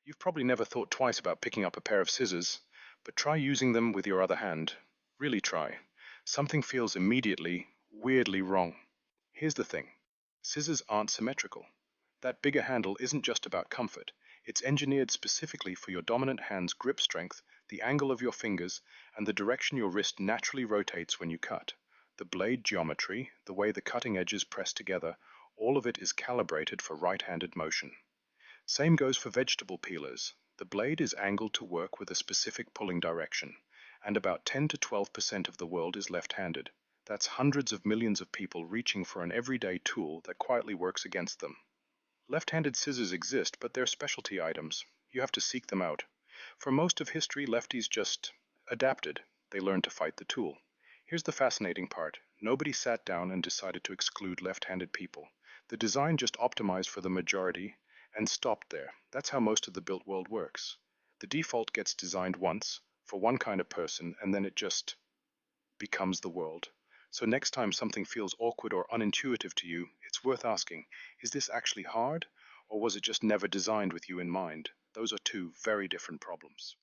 You've probably never thought twice about picking up a pair of scissors, but try using them with your other hand. Really try. Something feels immediately, weirdly wrong. Here's the thing. Scissors aren't symmetrical. That bigger handle isn't just about comfort. It's engineered specifically for your dominant hand's grip strength, the angle of your fingers, and the direction your wrist naturally rotates when you cut. The blade geometry, the way the cutting edges press together, all of it is calibrated for right-handed motion. Same goes for vegetable peelers. The blade is angled to work with a specific pulling direction, and about 10 to 12% of the world is left-handed. That's hundreds of millions of people reaching for an everyday tool that quietly works against them. Left-handed scissors exist, but they're specialty items. You have to seek them out. For most of history, lefties just adapted. They learned to fight the tool. Here's the fascinating part. Nobody sat down and decided to exclude left-handed people. The design just optimized for the majority and stopped there. That's how most of the built world works. The default gets designed once for one kind of person, and then it just becomes the world. So next time something feels awkward or unintuitive to you, it's worth asking, is this actually hard, or was it just never designed with you in mind? Those are two very different problems.